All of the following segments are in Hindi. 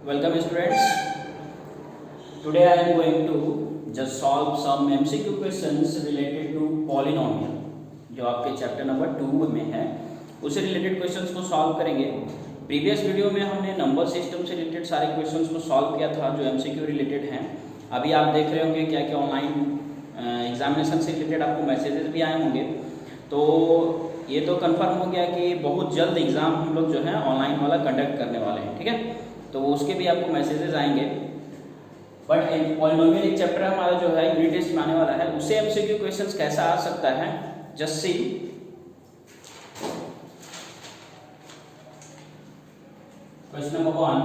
Welcome students. Today I am going to just solve some MCQ questions related to polynomial जो आपके चैप्टर नंबर 2 में है, उससे रिलेटेड क्वेश्चंस को सॉल्व करेंगे। प्रीवियस वीडियो में हमने नंबर सिस्टम से रिलेटेड सारे क्वेश्चंस को सॉल्व किया था जो MCQ रिलेटेड हैं। अभी आप देख रहे होंगे क्या क्या ऑनलाइन एग्जामिनेशन से रिलेटेड आपको मैसेजेस भी आए होंगे। तो ये तो कंफर्म हो गया कि बहुत जल्द एग्ज़ाम हम लोग जो है ऑनलाइन वाला कंडक्ट करने वाले हैं, ठीक है। तो उसके भी आपको मैसेजेस आएंगे। बट पॉलिनोमियल एक चैप्टर हमारा जो है यूनिट टेस्ट में आने वाला है, उससे एमसीक्यू क्वेश्चंस कैसा आ सकता है, just see. Question number 1,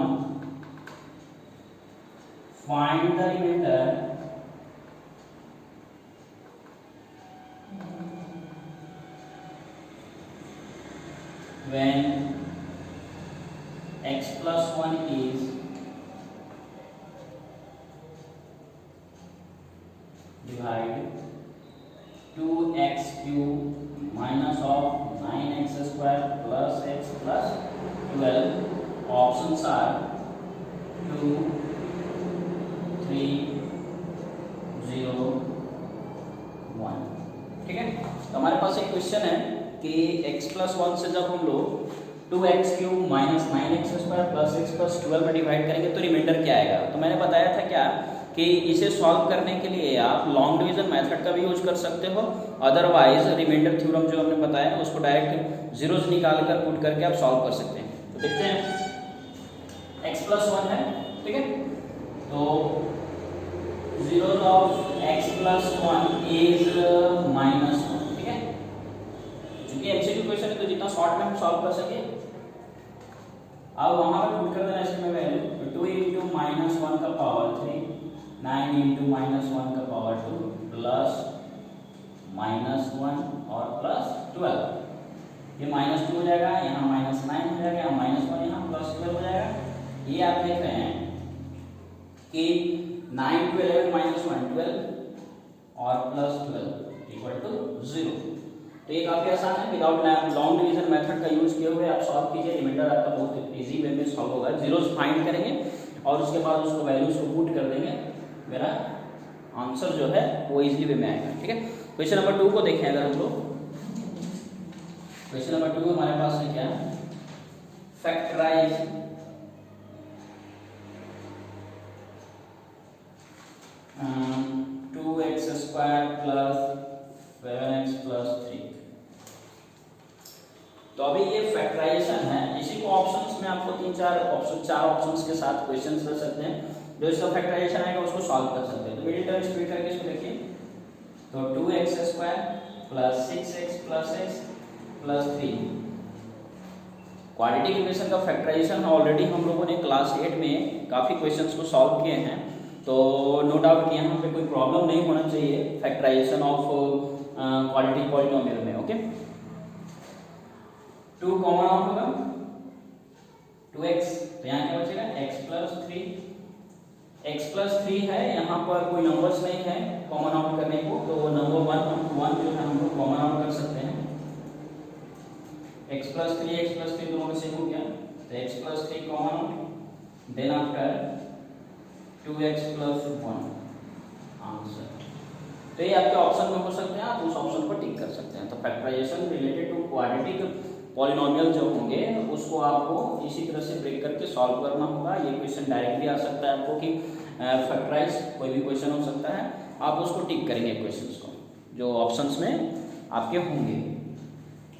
find the remainder when x plus 1 is divide 2x cube minus of 9x square plus x plus 12. Options are 2, 3, 0, 1. ठीक है। तो हमारे पास एक क्वेश्चन है कि x प्लस 1 से जब हम लोग 2x cube minus 9x square plus x plus 12 में डिवाइड करेंगे तो रिमाइंडर क्या आएगा। तो मैंने बताया था क्या कि इसे सॉल्व करने के लिए आप लॉन्ग डिवीजन मेथड का भी यूज कर सकते हो, अदरवाइज रिमाइंडर थ्योरम जो हमने बताया उसको डायरेक्ट जीरोज निकाल कर पुट करके आप सॉल्व कर सकते हैं। तो देखते हैं x प्लस 1 है, ठीक है। तो zeros of x plus 1 is minus 1, ठीक है। क्योंकि एमसीक्यू क्वेश्चन है तो जितना शॉर्ट में हम सॉल्व कर सके। अब वहां पे पुट कर देना इसमें वैल्यू 2 into माइनस 1 का पावर 3, 9 into माइनस 1 का पावर 2 प्लस माइनस 1 और प्लस 12। ये माइनस 2 हो जाएगा, यहाँ माइनस 9 हो जाएगा, यहाँ माइनस 1, यहाँ प्लस 12 हो जाएगा। ये आप देख रहे हैं कि 9 to 11 माइनस 1 12 और प्लस 12 इक्वल टू 0। तो ये काफी आसान है, विदाउट लॉन्ग डिवीजन मेथड का यूज किए हुए आप सॉल्व कीजिए। रिमाइंडर आपका बहुत इजी वे में सॉल्व होगा। जीरोस फाइंड करेंगे और उसके बाद उसको वैल्यूज को पुट कर देंगे, मेरा आंसर जो है वो इजीली वे में आएगा, ठीक है। क्वेश्चन नंबर 2 को देखें अगर हम लोग। क्वेश्चन नंबर 2 हमारे पास है क्या, factorise 2x square plus 7x plus 3। तो अभी ये फैक्टराइजेशन है, इसी को ऑप्शंस में आपको चार ऑप्शंस के साथ क्वेश्चंस दे सकते हैं। जो इसका फैक्टराइजेशन आएगा उसको सॉल्व कर सकते हैं। तो मिडिल टर्म स्प्लिट करके इसको देखिए, तो 2x square plus 6x plus x plus 3। Quadratic equation का फैक्टराइजेशन ऑलरेडी हम लोगों ने क्लास 8 में काफी क्वेश्चंस को सॉल्व किए हैं, तो नो डाउट कि यहाँ पे कोई प्रॉब्लम नहीं होना चाहिए फैक्टराइजेशन ऑफ क्वाड्रेटिक पॉलिनोमियल में। ओके, 2 कॉमन आउट होगा 2x, तो यहाँ क्या बचेगा x प्लस 3। x प्लस 3 है, यहाँ पर कोई नंबर्स नहीं है कॉमन आउट करने को, तो वो नंबर 1 जो है हम लोग कॉमन आउट कर सकते हैं। x प्लस 3 दोनों में सेम हो गया, तो x plus 3 common out, then after 2x plus 1 answer. तो ये आपके ऑप्शन में हो सकते हैं, आप उस ऑप्शन पर टिक कर सकते हैं। तो factorisation related to quadratic polynomial जो होंगे उसको आपको इसी तरह से ब्रेक करके सॉल्व करना होगा। ये क्वेश्चन डायरेक्टली आ सकता है आपको कि फैक्टराइज कोई भी क्वेश्चन हो सकता है, आप उसको टिक करेंगे क्वेश्चंस को जो ऑप्शंस में आपके होंगे।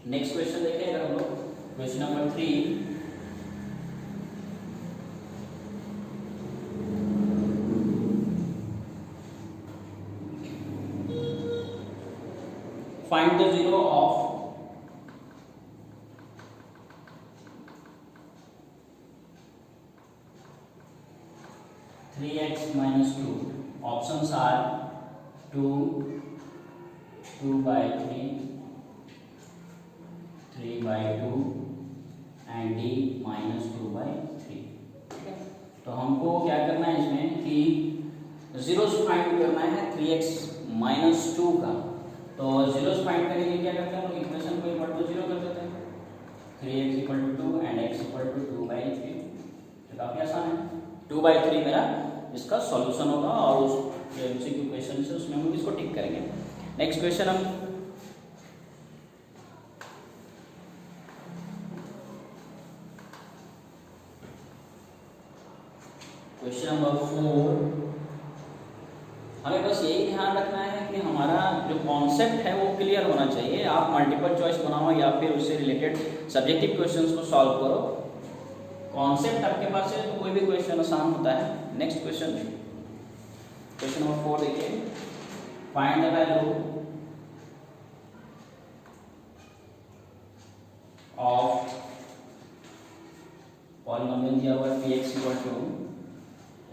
नेक्स्ट क्वेश्चन देखिए अगर हम लोग, question number 3, find the zero of 3x minus 2. Options are 2, 2 by 3, 3 by 2 and d minus 2 by 3। तो हमको क्या करना है इसमें कि जीरोस फाइंड करना है 3x माइनस 2 का। तो जीरोस फाइंड करने के लिए क्या करते हैं हम लोग, इक्वेशन को इक्वल टू 0 कर देते हैं। 3x equal to 2 and x equal to 2/3। तो काफ़ी आसान है। 2/3 मेरा इसका सॉल्यूशन होगा और उस MCQ क्वेश्चन से उसमें हम इसको टिक करेंगे। नेक्स्ट क्वेश्चन हम क्वेश्चन नंबर 4। हमें बस यही ध्यान रखना है कि हमारा जो कॉन्सेप्ट है वो क्लियर होना चाहिए। आप मल्टीपल चॉइस बनाओ या फिर उससे रिलेटेड सब्जेक्टिव क्वेश्चंस को सॉल्व करो, कॉन्सेप्ट आपके पास है तो कोई भी क्वेश्चन आसान होता है। नेक्स्ट क्वेश्चन, क्वेश्चन नंबर 4 देखिए, find the value of polynomial दिया हुआ है px equal to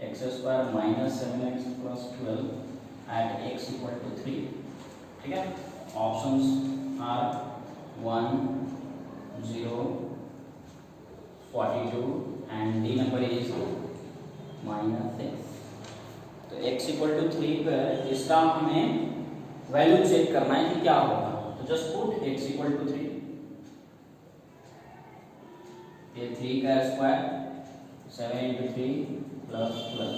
x² minus 7x plus 12 at x equal to 3। ठीक है, options are 1, 0, 42 and D number is -6। तो x इक्वल टू 3 पर इसका हमें वैल्यू चेक करना है कि क्या होगा। तो just put x equal to 3, ये 3 का square 7 × 3 plus 12,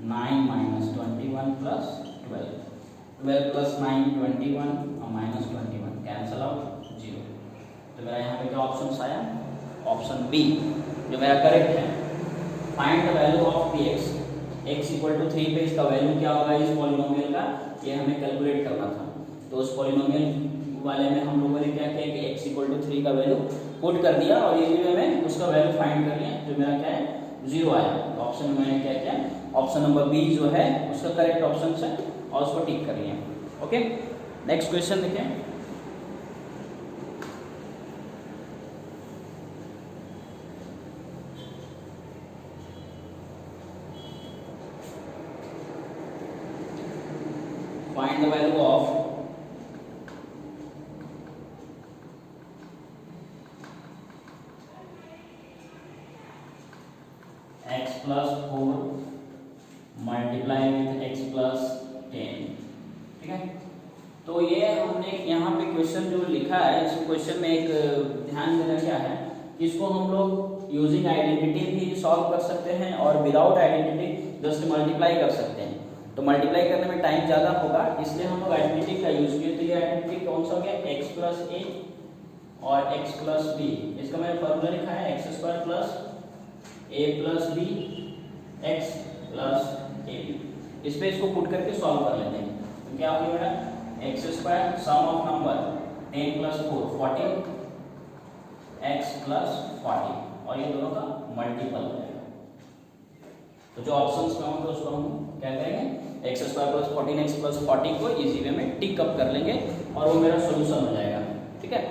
9 minus 21 plus 12, 12 plus 9 21 और माइनस 21 कैंसल आउट 0। तो मेरा यहाँ पे क्या ऑप्शन आया, ऑप्शन बी जो मेरा करेक्ट है। Find the value of px, x equal to 3 पे इसका वैल्यू क्या होगा इस पॉलिनोमियल का, ये हमें कैलकुलेट करना था। तो उस पॉलिनोमियल वाले में हम लोगों ने क्या किया कि x इक्वल टू 3 का वैल्यू पुट कर दिया और इजीली में उसका वैल्यू फाइंड कर लिया, जो मेरा क्या है 0 आया। तो ऑप्शन में मैंने क्या किया, ऑप्शन नंबर बी जो है उसका करेक्ट ऑप्शन है और उसको टिक कर लिया। ओके, नेक्स्ट क्वेश्चन देखें, find the value of x plus 4 multiply with x plus 10। ठीक है, तो ये हमने यहाँ पे क्वेश्चन जो लिखा है, इस क्वेश्चन में एक ध्यान देना क्या है कि इसको हम लोग यूजिंग आइडेंटिटी भी सॉल्व कर सकते हैं और विदाउट आइडेंटिटी जस्ट मल्टीप्लाई कर सकते हैं। तो मल्टीप्लाई करने में टाइम ज़्यादा होगा, इसलिए हम लोग आइडेंटिटी का यूज किए। तो ये आइडेंटिटी कौन सा हो गया, x प्लस a और x प्लस b। इसका मैंने फॉर्मूला लिखा है x² plus a plus b x plus ab। इस पे इसको पुट करके सॉल्व कर लेते हैं। तो क्या हो गया मेरा x² sum of number 10 plus 4 40 x plus 40 और ये दोनों का मल्टीपल है। तो जो ऑप्शंस में होंगे उसको हम क्या करेंगे, x² प्लस 14x प्लस 40 को इजी वे में टिक अप कर लेंगे और वो मेरा सोल्यूशन हो जाएगा। ठीक है,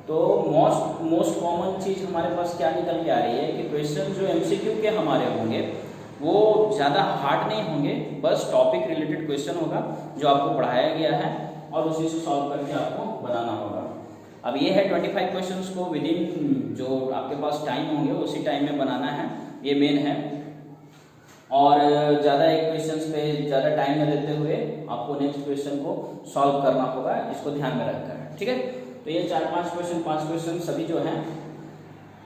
तो मोस्ट कॉमन चीज़ हमारे पास क्या निकल के आ रही है कि क्वेश्चन जो MCQ के हमारे होंगे वो ज़्यादा हार्ड नहीं होंगे, बस टॉपिक रिलेटेड क्वेश्चन होगा जो आपको पढ़ाया गया है और उसी से सॉल्व करके आपको बनाना होगा। अब ये है 25 क्वेश्चंस को विद इन जो आपके पास टाइम होंगे उसी टाइम में बनाना है, ये मेन है। और ज़्यादा एक क्वेश्चंस पे ज़्यादा टाइम न लेते हुए आपको नेक्स्ट क्वेश्चन को सॉल्व करना होगा, इसको ध्यान में रखकर। ठीक है, तो ये 4-5 क्वेश्चन 5 क्वेश्चन सभी जो हैं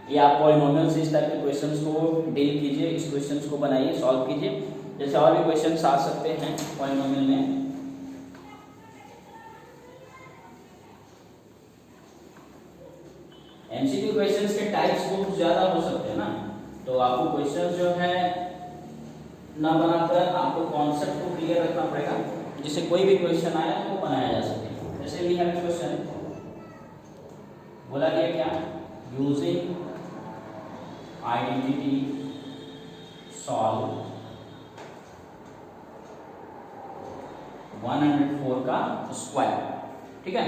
ये आप पॉलिनोमियल से इस टाइप के क्वेश्चंस को डील कीजिए, इस क्वेश्चंस को बनाइए, सॉल्व कीजिए। जैसे और भी क्वेश्चंस आ सकते हैं पॉलिनोमियल में। MCQ क्वेश्चंस के टाइप्स बहुत ज़्यादा हो सकते हैं ना, तो आपको क्वेश्चंस जो है ना बनाकर आपको कॉन्सेप्ट को क्लियर रखना पड़ेगा, जिससे कोई भी क्वेश्चन आया तो वो बनाया जा सके। जैसे भी है क्वेश्चन बोला गया क्या, यूजिंग आइडेंटिटी सॉल्व 104 का स्क्वायर। ठीक है,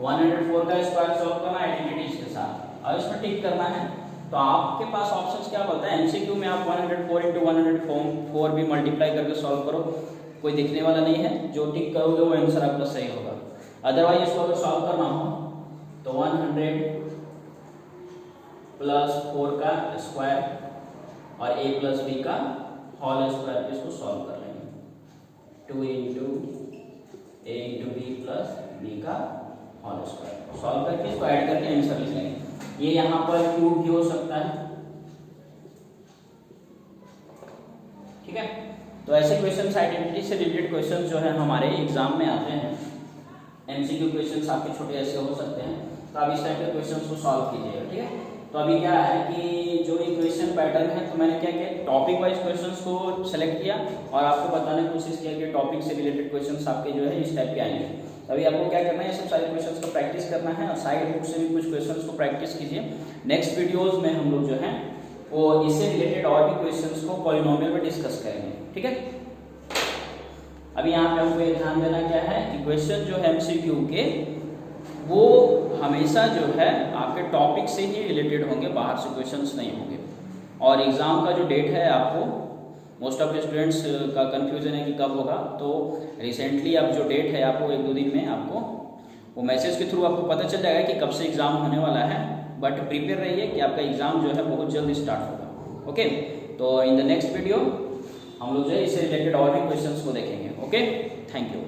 104 का स्क्वायर सॉल्व करना आइडेंटिटीज के साथ और इसमें टिक करना है। तो आपके पास ऑप्शंस क्या बोलता है, MCQ में आप 104 × 104 भी मल्टीप्लाई करके सॉल्व करो, कोई दिखने वाला नहीं है, जो टिक करोगे वो आंसर आपका सही होगा। अदरवाइज इसको अगर सॉल्व करना हो तो 100 प्लस 4 का स्क्वायर और a प्लस b का होल स्क्वायर पे इसको सॉल्व कर लेंगे। 2 × a × b प्लस b का होल स्क्वायर सॉल्व करके इसको ऐड करके आंसर लिख लेंगे। ये यहाँ पर क्यूब भी हो सकता है, ठीक है। तो ऐसे क्वेश्चन आइडेंटिटी से रिलेटेड क्वेश्चन जो है हमारे एग्जाम में आते हैं। एमसीक्यू क्वेश्चन आपके छोटे ऐसे हो सकते हैं, तो आप इस टाइप के क्वेश्चन को सॉल्व कीजिएगा, ठीक है। तो अभी क्या है कि जो इक्वेशन पैटर्न है, तो मैंने क्या किया, टॉपिक वाइज क्वेश्चंस को सेलेक्ट किया और आपको बताने की कोशिश किया कि टॉपिक से रिलेटेड क्वेश्चंस आपके जो है इस टाइप के आएंगे। अभी आपको क्या करना है, ये सब सारे क्वेश्चंस को प्रैक्टिस करना है और साइड बुक से भी कुछ क्वेश्चंस को प्रैक्टिस कीजिए। नेक्स्ट वीडियोस में हम लोग जो है वो इससे रिलेटेड और भी क्वेश्चंस को पॉलिनोमियल में डिस्कस करेंगे, ठीक है। अभी यहाँ पे हमको ये ध्यान देना क्या है कि क्वेश्चन जो है एमसीक्यू के वो हमेशा जो है आपके टॉपिक से ही रिलेटेड होंगे, बाहर से क्वेश्चंस नहीं होंगे। और एग्जाम का जो डेट है, आपको मोस्ट ऑफ स्टूडेंट्स का कंफ्यूजन है कि कब होगा, तो रिसेंटली अब जो डेट है आपको 1-2 दिन में आपको वो मैसेज के थ्रू आपको पता चल जाएगा कि कब से एग्जाम होने वाला है। बट प्रिपेयर रहिए कि आपका एग्जाम जो है बहुत जल्द स्टार्ट होगा, ओके। तो इन द नेक्स्ट वीडियो हम लोग जो है इससे रिलेटेड और भी क्वेश्चंस को देखेंगे, ओके। Thank you.